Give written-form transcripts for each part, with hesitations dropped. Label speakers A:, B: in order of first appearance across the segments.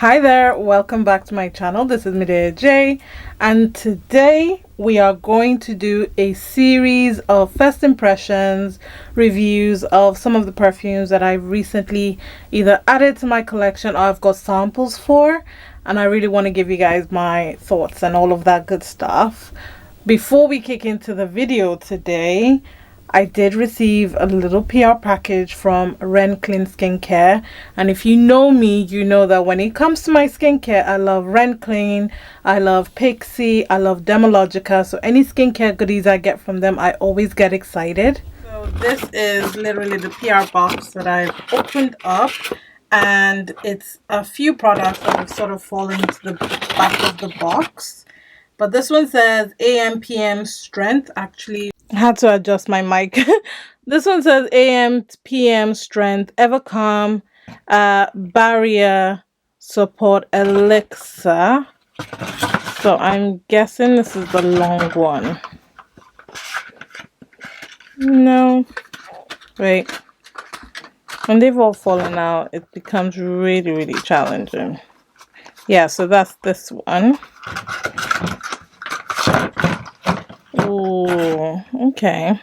A: Hi there, welcome back to my channel. This is Medeaij, and today we are going to do a series of first impressions reviews of some of the perfumes that I've recently either added to my collection or I've got samples for, and I really want to give you guys my thoughts and all of that good stuff. Before we kick into the video today, I did receive a little PR package from Ren Clean Skincare, and if you know me, you know that when it comes to my skincare, I love Ren Clean, I love Pixie, I love Dermalogica, so any skincare goodies I get from them, I always get excited. So this is literally the PR box that I've opened up, and it's a few products that have sort of fallen into the back of the box. But this one says AM PM strength. Actually, I had to adjust my mic. This one says AM PM strength ever calm barrier support elixir. So I'm guessing this is the long one. No, wait. When they've all fallen out, it becomes really challenging. Yeah, so that's this one. Oh, okay.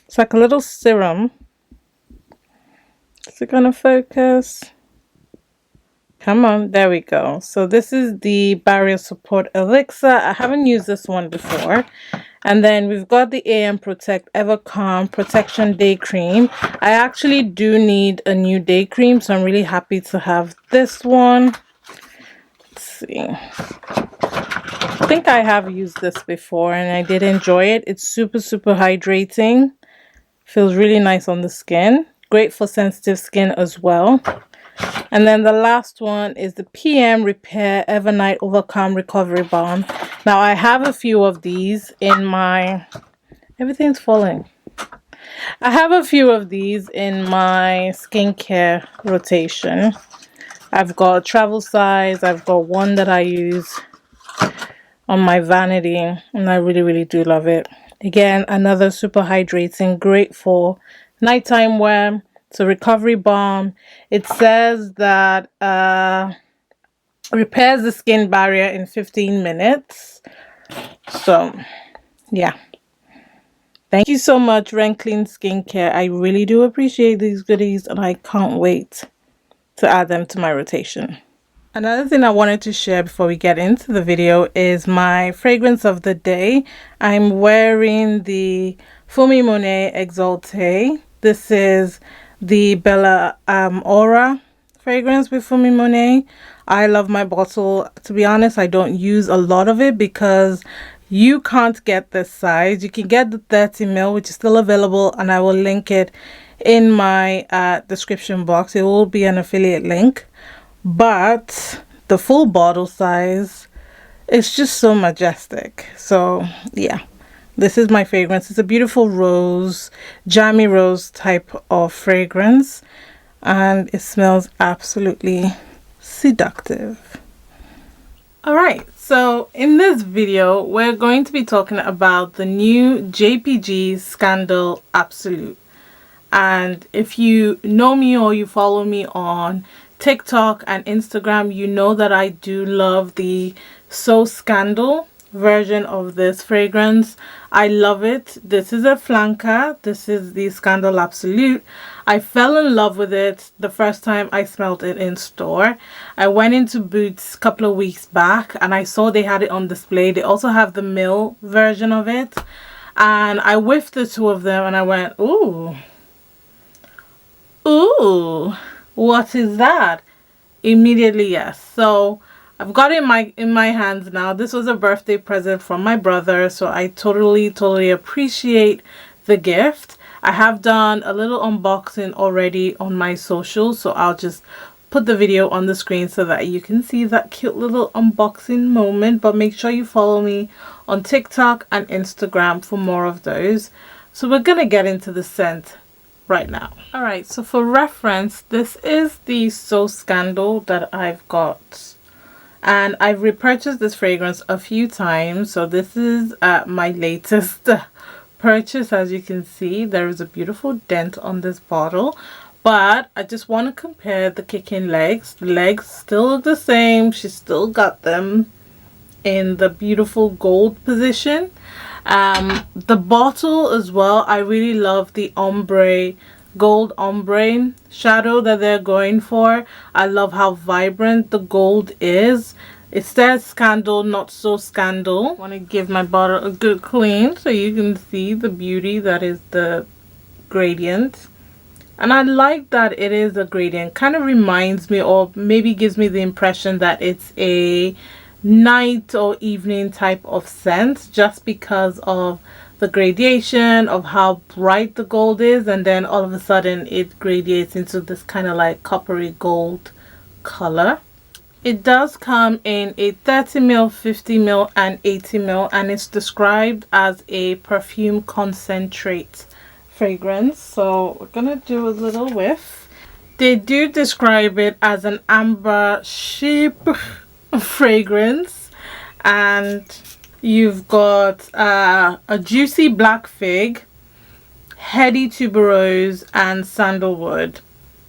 A: It's like a little serum. Is it gonna focus? Come on, there we go. So this is the barrier support elixir. I haven't used this one before. And then we've got the AM Protect Ever Calm Protection Day Cream. I actually do need a new day cream, so I'm really happy to have this one. Let's see. I think I have used this before and I did enjoy it. It's super hydrating. Feels really nice on the skin. Great for sensitive skin as well. And then the last one is the PM Repair Evernight Overcome Recovery Balm. Now I have a few of these in my... Everything's falling. I have a few of these in my skincare rotation. I've got a travel size. I've got one that I use on my vanity, and I really do love it. Again, another super hydrating, great for nighttime wear. It's a recovery balm. It says that repairs the skin barrier in 15 minutes. So yeah, thank you so much, Ren Clean Skincare. I really do appreciate these goodies, and I can't wait to add them to my rotation. Another thing I wanted to share before we get into the video is my fragrance of the day. I'm wearing the Fumi Monet Exalté. This is the Bella Aura fragrance with Fumi Monet. I love my bottle. To be honest, I don't use a lot of it because you can't get this size. You can get the 30 ml, which is still available, and I will link it in my description box. It will be an affiliate link. But the full bottle size is just so majestic. So yeah, this is my fragrance. It's a beautiful rose, jammy rose type of fragrance, and it smells absolutely seductive. Alright, so in this video we're going to be talking about the new JPG Scandal Absolu. And if you know me or you follow me on TikTok and Instagram, you know that I do love the So Scandal version of this fragrance. I love it. This is a flanker. This is the Scandal Absolute. I fell in love with it the first time I smelled it in store. I went into Boots a couple of weeks back and I saw they had it on display. They also have the male version of it, and I whiffed the two of them and I went, ooh, what is that? Immediately, yes. So I've got it in my hands now. This was a birthday present from my brother, so I totally appreciate the gift. I have done a little unboxing already on my socials, so I'll just put the video on the screen so that you can see that cute little unboxing moment. But make sure you follow me on TikTok and Instagram for more of those. So we're gonna get into the scent right now. Alright, so for reference, this is the So Scandal that I've got, and I've repurchased this fragrance a few times. So this is my latest purchase. As you can see, there is a beautiful dent on this bottle, But I just want to compare the kicking legs. The legs still look the same. She still got them in the beautiful gold position. The bottle as well, I really love the ombre, gold ombre shadow that they're going for. I love how vibrant the gold is. It says Scandal, not so Scandal. I want to give my bottle a good clean so you can see the beauty that is the gradient. And I like that it is a gradient. Kind of reminds me, or maybe gives me the impression that it's a night or evening type of scent, just because of the gradation of how bright the gold is, and then all of a sudden it gradiates into this kind of like coppery gold color. It does come in a 30ml, 50ml, and 80ml, and it's described as a perfume concentrate fragrance. So we're gonna do a little whiff. They do describe it as an amber shape fragrance, and you've got a juicy black fig, heady tuberose, and sandalwood.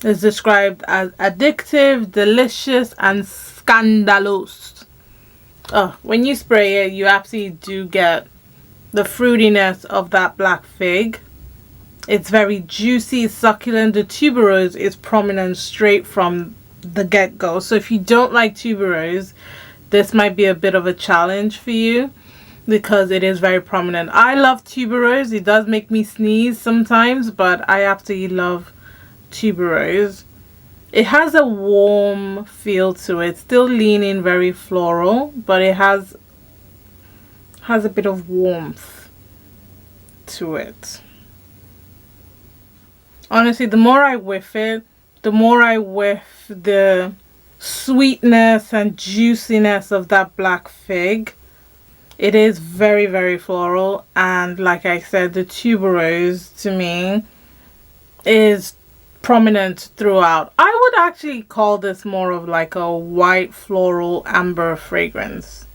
A: It's described as addictive, delicious, and scandalous. Oh, when you spray it, you absolutely do get the fruitiness of that black fig. It's very juicy, succulent. The tuberose is prominent straight from the get-go. So if you don't like tuberose, this might be a bit of a challenge for you because it is very prominent. I love tuberose. It does make me sneeze sometimes, but I absolutely love tuberose. It has a warm feel to it, still leaning very floral, but it has a bit of warmth to it. Honestly, the more I whiff it, the more I whiff the sweetness and juiciness of that black fig. It is very, very floral, and like I said, the tuberose to me is prominent throughout. I would actually call this more of like a white floral amber fragrance.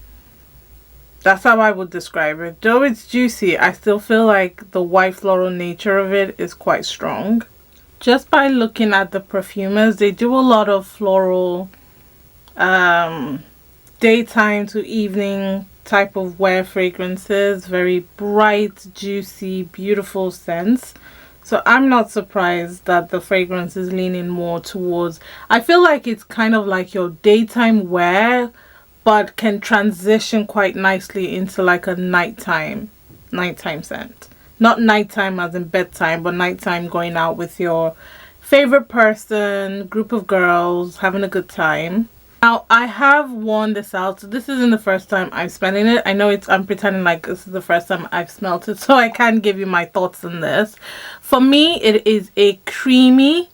A: That's how I would describe it. Though it's juicy, I still feel like the white floral nature of it is quite strong. Just by looking at the perfumers, they do a lot of floral daytime to evening type of wear fragrances. Very bright, juicy, beautiful scents. So I'm not surprised that the fragrance is leaning more towards, I feel like it's kind of like your daytime wear, but can transition quite nicely into like a nighttime scent. Not nighttime as in bedtime, but nighttime going out with your favorite person, group of girls, having a good time. Now, I have worn this out, so this isn't the first time I'm smelling it. I know I'm pretending like this is the first time I've smelled it, so I can't give you my thoughts on this. For me, it is a creamy,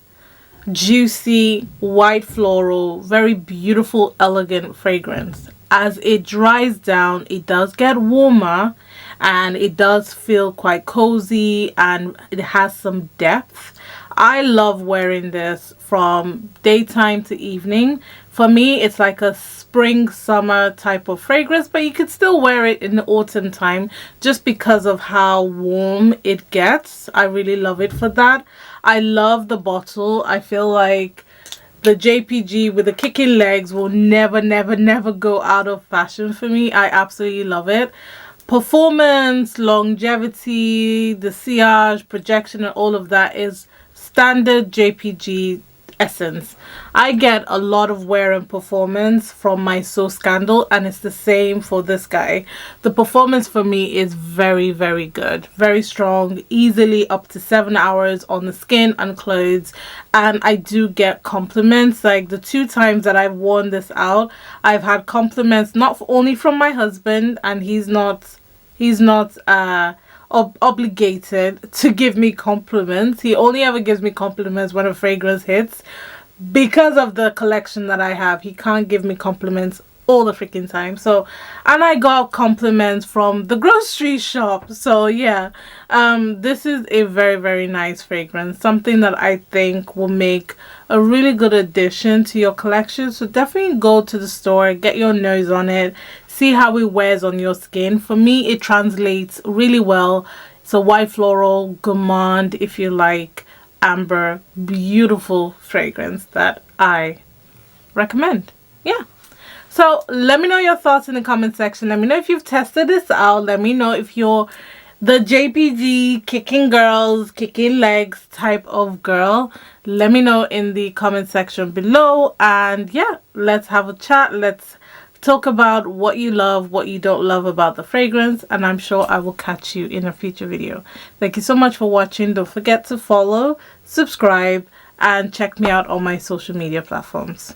A: juicy, white floral, very beautiful, elegant fragrance. As it dries down, it does get warmer, and it does feel quite cozy, and it has some depth. I love wearing this from daytime to evening. For me, it's like a spring summer type of fragrance, but you could still wear it in the autumn time just because of how warm it gets. I really love it for that. I love the bottle. I feel like the JPG with the kicking legs will never go out of fashion for me. I absolutely love it. Performance, longevity, the sillage, projection, and all of that is standard JPG essence. I get a lot of wear and performance from my So Scandal, and it's the same for this guy. The performance for me is very, very good, very strong, easily up to 7 hours on the skin and clothes. And I do get compliments. Like the 2 times that I've worn this out, I've had compliments not only from my husband, and he's not obligated to give me compliments. He only ever gives me compliments when a fragrance hits. Because of the collection that I have, he can't give me compliments all the freaking time. So, and I got compliments from the grocery shop. So yeah, this is a very, very nice fragrance, something that I think will make a really good addition to your collection. So definitely go to the store, get your nose on it, see how it wears on your skin. For me, it translates really well. It's a white floral gourmand, if you like, amber, beautiful fragrance that I recommend. Yeah. So let me know your thoughts in the comment section. Let me know if you've tested this out. Let me know if you're the JPG kicking girls, kicking legs type of girl. Let me know in the comment section below. And yeah, let's have a chat. Let's talk about what you love, what you don't love about the fragrance. And I'm sure I will catch you in a future video. Thank you so much for watching. Don't forget to follow, subscribe, and check me out on my social media platforms.